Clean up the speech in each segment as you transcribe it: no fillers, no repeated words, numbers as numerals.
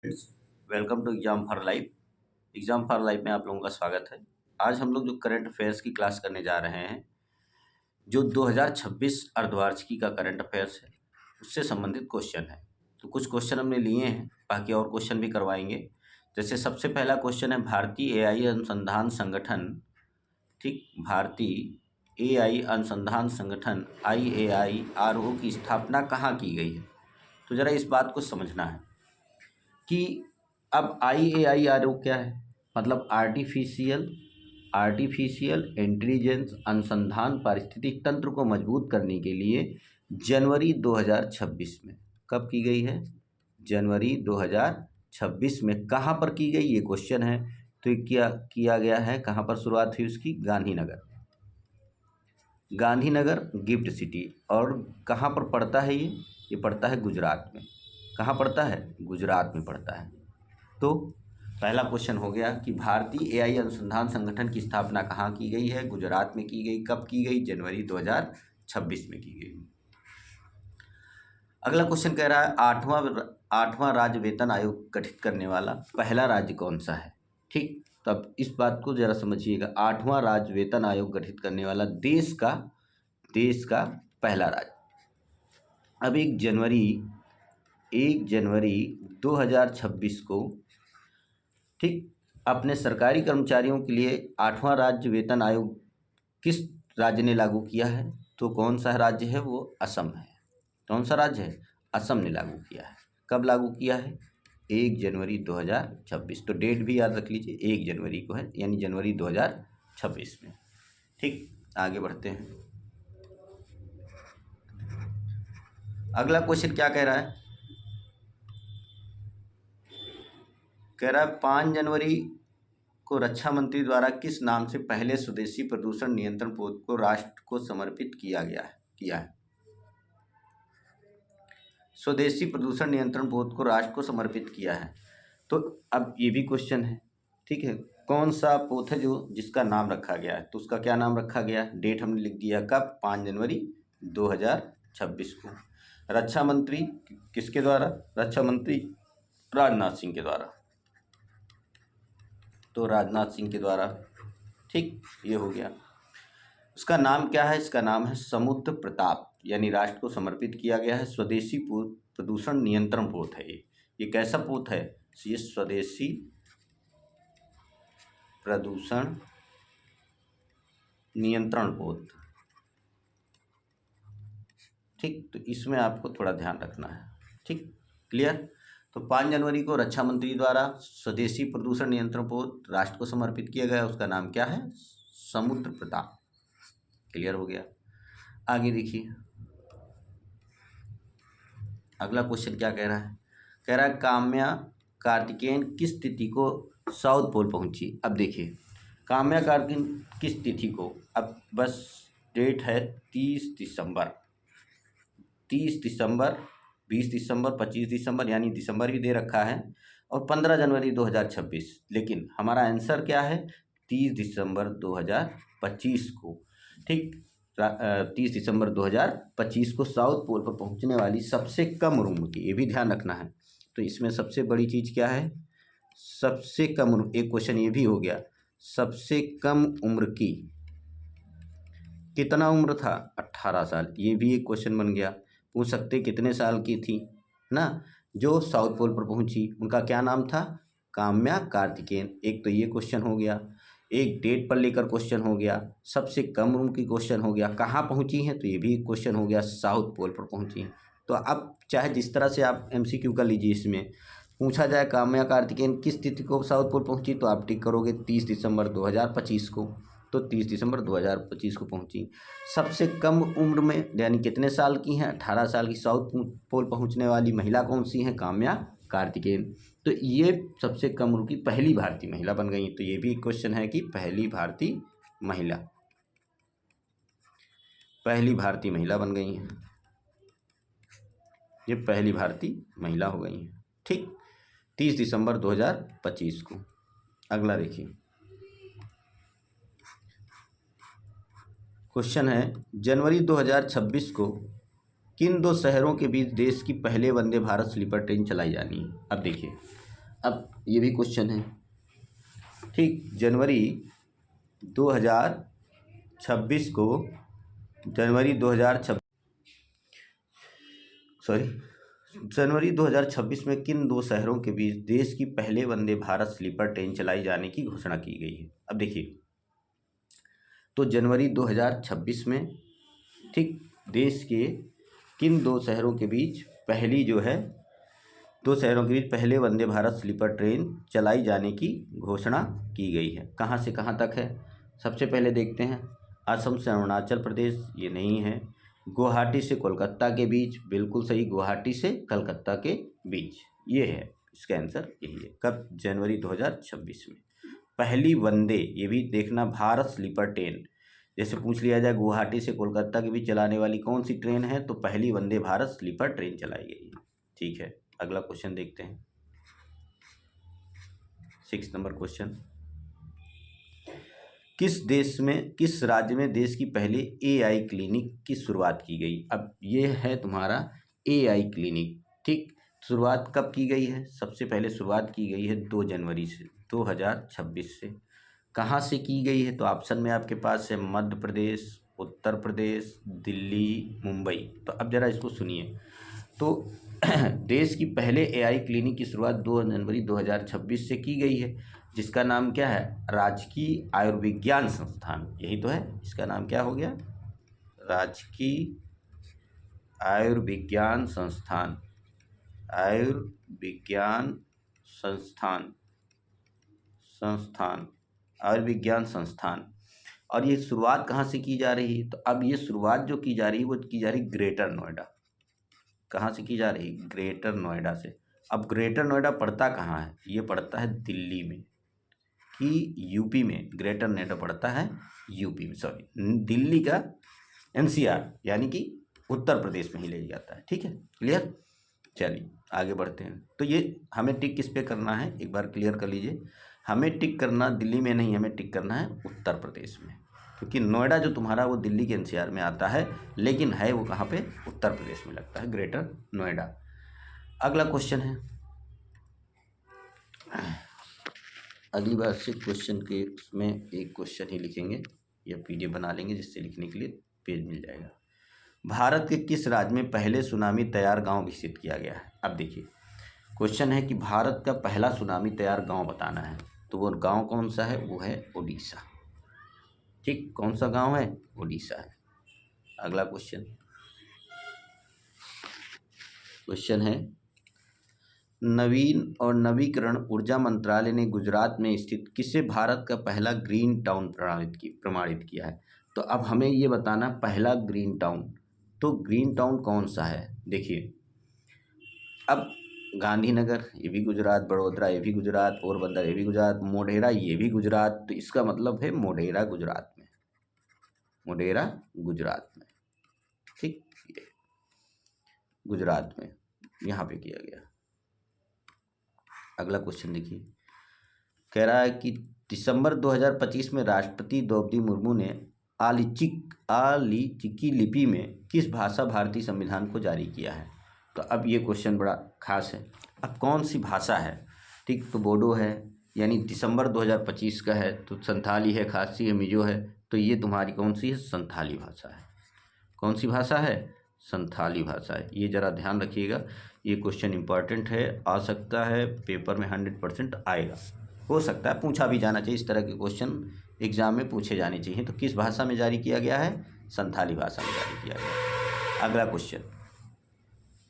Welcome to exam for life. Exam for life में आप लोगों का स्वागत है। आज हम लोग जो करंट अफेयर्स की क्लास करने जा रहे हैं, जो 2026 अर्धवार्षिकी का करंट अफेयर्स है उससे संबंधित क्वेश्चन है। तो कुछ क्वेश्चन हमने लिए हैं, बाकी और क्वेश्चन भी करवाएंगे। जैसे सबसे पहला क्वेश्चन है भारतीय एआई अनुसंधान संगठन, ठीक, भारतीय एआई अनुसंधान संगठन IAIRO की स्थापना कहाँ की गई है। तो ज़रा इस बात को समझना है कि अब IAIRO क्या है, मतलब आर्टिफिशियल इंटेलिजेंस अनुसंधान पारिस्थितिक तंत्र को मजबूत करने के लिए जनवरी 2026 में कब की गई है, जनवरी 2026 में कहाँ पर की गई, ये क्वेश्चन है। तो ये क्या किया गया है, कहाँ पर शुरुआत हुई उसकी, गांधीनगर गिफ्ट सिटी। और कहाँ पर पड़ता है ये पड़ता है गुजरात में। कहाँ पड़ता है, गुजरात में पड़ता है। तो पहला क्वेश्चन हो गया कि भारतीय एआई अनुसंधान संगठन की स्थापना कहाँ की गई है, गुजरात में की गई। कब की गई, जनवरी 2026 में की गई। अगला क्वेश्चन कह रहा है आठवां राज्य वेतन आयोग गठित करने वाला पहला राज्य कौन सा है। ठीक, तो अब इस बात को जरा समझिएगा। आठवां राज्य वेतन आयोग गठित करने वाला देश का पहला राज्य। अब 1 जनवरी 2026 को, ठीक, अपने सरकारी कर्मचारियों के लिए आठवां राज्य वेतन आयोग किस राज्य ने लागू किया है। तो कौन सा राज्य है, वो असम है। कौन सा राज्य है, असम ने लागू किया है। कब लागू किया है, 1 जनवरी 2026। तो डेट भी याद रख लीजिए, 1 जनवरी को है, यानी जनवरी 2026 में। ठीक, आगे बढ़ते हैं। अगला क्वेश्चन क्या कह रहा है, कह रहा है 5 जनवरी को रक्षा मंत्री द्वारा किस नाम से पहले स्वदेशी प्रदूषण नियंत्रण पोत को राष्ट्र को समर्पित किया है। स्वदेशी प्रदूषण नियंत्रण पोत को राष्ट्र को समर्पित किया है। तो अब ये भी क्वेश्चन है, ठीक है, कौन सा पोत है जो जिसका नाम रखा गया है। तो उसका क्या नाम रखा गया, डेट हमने लिख दिया, कब, 5 जनवरी 2026 को। रक्षा मंत्री किसके द्वारा, रक्षा मंत्री राजनाथ सिंह के द्वारा। तो राजनाथ सिंह के द्वारा, ठीक, ये हो गया। उसका नाम क्या है, इसका नाम है समुद्र प्रताप, यानी राष्ट्र को समर्पित किया गया है। स्वदेशी प्रदूषण नियंत्रण पोत है ये कैसा पोत है, ये स्वदेशी प्रदूषण नियंत्रण पोत। ठीक, तो इसमें आपको थोड़ा ध्यान रखना है। ठीक, क्लियर। तो 5 जनवरी को रक्षा मंत्री द्वारा स्वदेशी प्रदूषण नियंत्रण पोत राष्ट्र को समर्पित किया गया, उसका नाम क्या है, समुद्र प्रताप। क्लियर हो गया। आगे देखिए, अगला क्वेश्चन क्या कह रहा है, कह रहा है काम्या कार्तिकेयन किस तिथि को साउथ पोल पहुंची। अब देखिए, काम्या कार्तिकेयन किस तिथि को, अब बस डेट है 30 दिसंबर, 20 दिसंबर, 25 दिसंबर, यानी दिसंबर भी दे रखा है, और 15 जनवरी 2026। लेकिन हमारा आंसर क्या है, 30 दिसंबर 2025 को। ठीक, 30 दिसंबर 2025 को साउथ पोल पर पहुंचने वाली सबसे कम उम्र की, ये भी ध्यान रखना है। तो इसमें सबसे बड़ी चीज़ क्या है, सबसे कम उम्र, एक क्वेश्चन ये भी हो गया, सबसे कम उम्र की, कितना उम्र था, 18 साल। ये भी एक क्वेश्चन बन गया, पूछ सकते कितने साल की थी ना, जो साउथ पोल पर पहुंची, उनका क्या नाम था, काम्या कार्तिकेयन। एक तो ये क्वेश्चन हो गया, एक डेट पर लेकर क्वेश्चन हो गया, सबसे कम उम्र की क्वेश्चन हो गया, कहाँ पहुंची हैं, तो ये भी एक क्वेश्चन हो गया, साउथ पोल पर पहुंची हैं। तो अब चाहे जिस तरह से आप MCQ कर लीजिए, इसमें पूछा जाए काम्या कार्तिकेयन किस तिथि को साउथ पोल पहुंची, तो आप टिक करोगे 30 दिसंबर 2025 को। तो 30 दिसंबर 2025 को पहुंची। सबसे कम उम्र में, यानी कितने साल की हैं, 18 साल की, साउथ पोल पहुंचने वाली महिला कौन सी हैं, काम्या कार्तिकेयन। तो ये सबसे कम उम्र की पहली भारतीय महिला बन गई। तो ये भी एक क्वेश्चन है कि पहली भारतीय महिला बन गई हैं, ये पहली भारतीय महिला हो गई हैं। ठीक, 30 दिसंबर 2025 को। अगला देखिए, क्वेश्चन है जनवरी 2026 को किन दो शहरों के बीच देश की पहले वंदे भारत स्लीपर ट्रेन चलाई जानी है। अब देखिए, अब ये भी क्वेश्चन है, ठीक, जनवरी 2026 को, जनवरी 2026 में किन दो शहरों के बीच देश की पहले वंदे भारत स्लीपर ट्रेन चलाई जाने की घोषणा की गई है। अब देखिए, तो जनवरी 2026 में, ठीक, देश के किन दो शहरों के बीच पहली जो है, दो शहरों के बीच पहले वंदे भारत स्लीपर ट्रेन चलाई जाने की घोषणा की गई है। कहाँ से कहाँ तक है, सबसे पहले देखते हैं, असम से अरुणाचल प्रदेश, ये नहीं है। गुवाहाटी से कोलकाता के बीच, बिल्कुल सही, गुवाहाटी से कलकत्ता के बीच, ये है, इसका आंसर यही है। कब, जनवरी 2026 में पहली वंदे, ये भी देखना, भारत स्लीपर ट्रेन, जैसे पूछ लिया जाए गुवाहाटी से कोलकाता के बीच चलाने वाली कौन सी ट्रेन है, तो पहली वंदे भारत स्लीपर ट्रेन चलाई गई है। ठीक है, अगला क्वेश्चन देखते हैं, 6 नंबर क्वेश्चन, किस राज्य में देश की पहली AI क्लिनिक की शुरुआत की गई। अब ये है तुम्हारा AI क्लिनिक, ठीक, शुरुआत कब की गई है, सबसे पहले शुरुआत की गई है 2 जनवरी से 2026 से। कहाँ से की गई है, तो ऑप्शन में आपके पास है मध्य प्रदेश, उत्तर प्रदेश, दिल्ली, मुंबई। तो अब जरा इसको सुनिए, तो देश की पहले AI क्लिनिक की शुरुआत 2 जनवरी 2026 से की गई है, जिसका नाम क्या है, राजकीय आयुर्विज्ञान संस्थान, यही तो है, इसका नाम क्या हो गया, राजकीय आयुर्विज्ञान संस्थान, आयुर्विज्ञान संस्थान, आयुर्विज्ञान संस्थान। और ये शुरुआत कहाँ से की जा रही है, तो अब ये शुरुआत जो की जा रही है वो की जा रही ग्रेटर नोएडा। कहाँ से की जा रही, ग्रेटर नोएडा से। अब ग्रेटर नोएडा पड़ता कहाँ है, ये पड़ता है दिल्ली में, कि यूपी में, ग्रेटर नोएडा पड़ता है यूपी में, सॉरी, दिल्ली का NCR यानी कि उत्तर प्रदेश में ही ले जाता है। ठीक है, क्लियर, चलिए आगे बढ़ते हैं। तो ये हमें टिक किस पे करना है, एक बार क्लियर कर लीजिए, हमें टिक करना दिल्ली में नहीं, हमें टिक करना है उत्तर प्रदेश में, क्योंकि नोएडा जो तुम्हारा वो दिल्ली के NCR में आता है, लेकिन है वो कहाँ पे, उत्तर प्रदेश में लगता है, ग्रेटर नोएडा। अगला क्वेश्चन है, अगली बार से क्वेश्चन के उसमें एक क्वेश्चन ही लिखेंगे या PDF बना लेंगे, जिससे लिखने के लिए पेज मिल जाएगा। भारत के किस राज्य में पहले सुनामी तैयार गांव विकसित किया गया है। अब देखिए, क्वेश्चन है कि भारत का पहला सुनामी तैयार गांव बताना है, तो वो गांव कौन सा है, वो है ओडिशा। ठीक, कौन सा गांव है, ओडिशा है। अगला क्वेश्चन है, नवीन और नवीकरण ऊर्जा मंत्रालय ने गुजरात में स्थित किसे भारत का पहला ग्रीन टाउन प्रमाणित किया है। तो अब हमें ये बताना, पहला ग्रीन टाउन, तो ग्रीन टाउन कौन सा है। देखिए, अब गांधीनगर ये भी गुजरात, बड़ोदरा ये भी गुजरात, पोरबंदर ये भी गुजरात, मोढेरा ये भी गुजरात, तो इसका मतलब है मोढेरा गुजरात में, मोढेरा गुजरात में, ठीक, गुजरात में यहाँ पे किया गया। अगला क्वेश्चन देखिए, कह रहा है कि दिसंबर 2025 में राष्ट्रपति द्रौपदी मुर्मू ने आलिचिकी लिपि में किस भाषा भारतीय संविधान को जारी किया है। तो अब ये क्वेश्चन बड़ा खास है, अब कौन सी भाषा है, ठीक, तो बोडो है, यानी दिसंबर 2025 का है, तो संथाली है, खासी है, मिजो है, तो ये तुम्हारी कौन सी है, संथाली भाषा है। कौन सी भाषा है, संथाली भाषा है। ये ज़रा ध्यान रखिएगा, ये क्वेश्चन इंपॉर्टेंट है, आ सकता है पेपर में 100% आएगा, हो सकता है पूछा भी जाना चाहिए, इस तरह के क्वेश्चन एग्जाम में पूछे जाने चाहिए। तो किस भाषा में जारी किया गया है, संथाली भाषा में जारी किया गया है।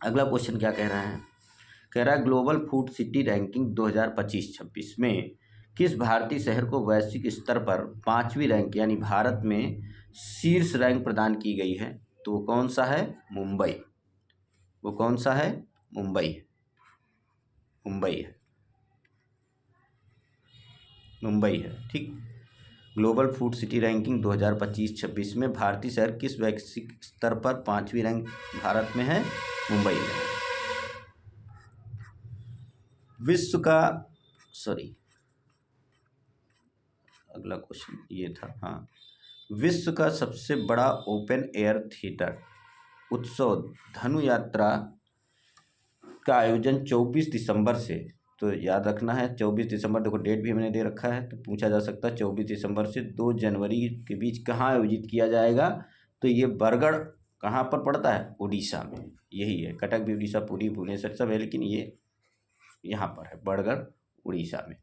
अगला क्वेश्चन क्या कह रहा है, कह रहा है ग्लोबल फूड सिटी रैंकिंग 2025-26 में किस भारतीय शहर को वैश्विक स्तर पर 5वीं रैंक यानी भारत में शीर्ष रैंक प्रदान की गई है। तो वो कौन सा है, मुंबई। वो कौन सा है, मुंबई है, मुंबई है, ठीक। ग्लोबल फूड सिटी रैंकिंग 2025-26 में भारतीय शहर किस वैश्विक स्तर पर 5वीं रैंक भारत में है, मुंबई में है। अगला क्वेश्चन ये था, हाँ, विश्व का सबसे बड़ा ओपन एयर थिएटर उत्सव धनु यात्रा का आयोजन 24 दिसंबर से तो याद रखना है 24 दिसंबर, देखो डेट भी हमने दे रखा है, तो पूछा जा सकता है 24 दिसंबर से 2 जनवरी के बीच कहाँ आयोजित किया जाएगा। तो ये बरगढ़ कहाँ पर पड़ता है, उड़ीसा में, यही है। कटक भी उड़ीसा, पुरी भुवनेश्वर सब है, लेकिन ये यहाँ पर है बरगढ़ उड़ीसा में।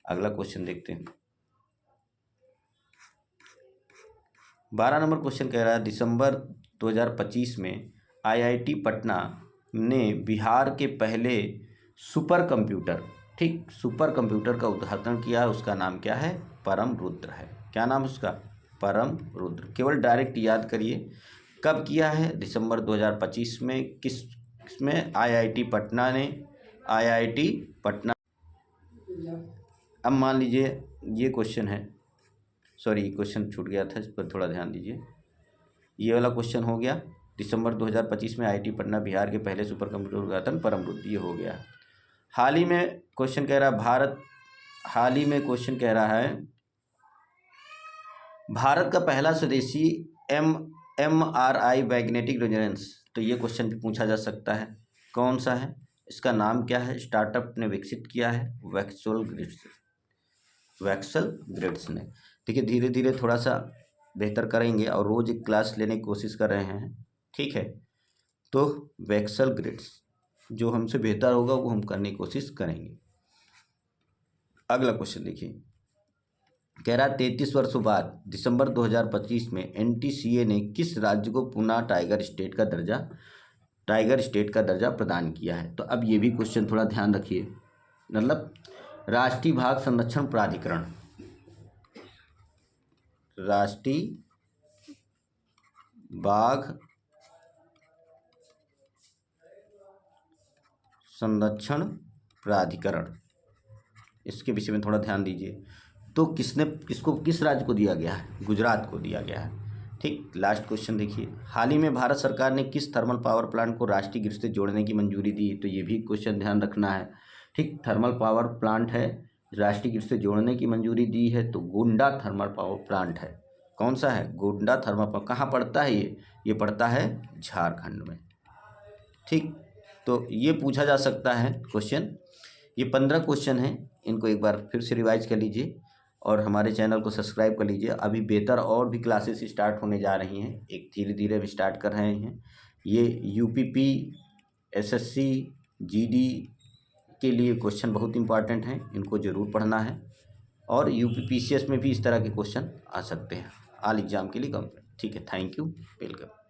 अगला क्वेश्चन देखते हैं। 12 नंबर क्वेश्चन कह रहा है दिसंबर 2025 में IIT पटना ने बिहार के पहले सुपर कंप्यूटर, ठीक, सुपर कंप्यूटर का उद्घाटन किया, उसका नाम क्या है, परम रुद्र है। क्या नाम उसका, परम रुद्र। केवल डायरेक्ट याद करिए कब किया है, दिसंबर 2025 में। किसमें, IIT पटना ने, IIT पटना। अब मान लीजिए ये क्वेश्चन है, सॉरी क्वेश्चन छूट गया था, इस पर थोड़ा ध्यान दीजिए। ये वाला क्वेश्चन हो गया, दिसंबर 2025 में IIT पटना बिहार के पहले सुपर कंप्यूटर उद्घाटन, परम रुद्र, ये हो गया। हाल ही में क्वेश्चन कह रहा है हाल ही में क्वेश्चन कह रहा है भारत का पहला स्वदेशी MRI मैग्नेटिक रेजोनेंस, तो ये क्वेश्चन भी पूछा जा सकता है, कौन सा है, इसका नाम क्या है, स्टार्टअप ने विकसित किया है, वैक्सल ग्रिड्स ने। ठीक है, धीरे धीरे थोड़ा सा बेहतर करेंगे और रोज एक क्लास लेने की कोशिश कर रहे हैं, ठीक है। तो वैक्सल ग्रिड्स जो हमसे बेहतर होगा वो हम करने की कोशिश करेंगे। अगला क्वेश्चन देखिए, कह रहा है 33 वर्षों बाद दिसंबर 2025 में NTCA ने किस राज्य को पुनः टाइगर स्टेट का दर्जा प्रदान किया है। तो अब ये भी क्वेश्चन थोड़ा ध्यान रखिए, मतलब राष्ट्रीय बाघ संरक्षण प्राधिकरण, राष्ट्रीय बाघ संरक्षण प्राधिकरण, इसके विषय में थोड़ा ध्यान दीजिए। तो किस राज्य को दिया गया है, गुजरात को दिया गया है, ठीक। लास्ट क्वेश्चन देखिए, हाल ही में भारत सरकार ने किस थर्मल पावर प्लांट को राष्ट्रीय ग्रिड से जोड़ने की मंजूरी दी। तो ये भी क्वेश्चन ध्यान रखना है, ठीक। थर्मल पावर प्लांट है, राष्ट्रीय ग्रिड से जोड़ने की मंजूरी दी है, तो गोंडा थर्मल पावर प्लांट है। कौन सा है, गोंडा थर्मल पावर। कहाँ पड़ता है ये पड़ता है झारखंड में, ठीक। तो ये पूछा जा सकता है क्वेश्चन। ये 15 क्वेश्चन हैं, इनको एक बार फिर से रिवाइज कर लीजिए और हमारे चैनल को सब्सक्राइब कर लीजिए। अभी बेहतर और भी क्लासेस स्टार्ट होने जा रही हैं, एक धीरे धीरे हम स्टार्ट कर रहे हैं। ये UPP SSC GD के लिए क्वेश्चन बहुत इंपॉर्टेंट हैं, इनको ज़रूर पढ़ना है। और UP PCS में भी इस तरह के क्वेश्चन आ सकते हैं, ऑल एग्ज़ाम के लिए कम, ठीक है। Thank you, welcome.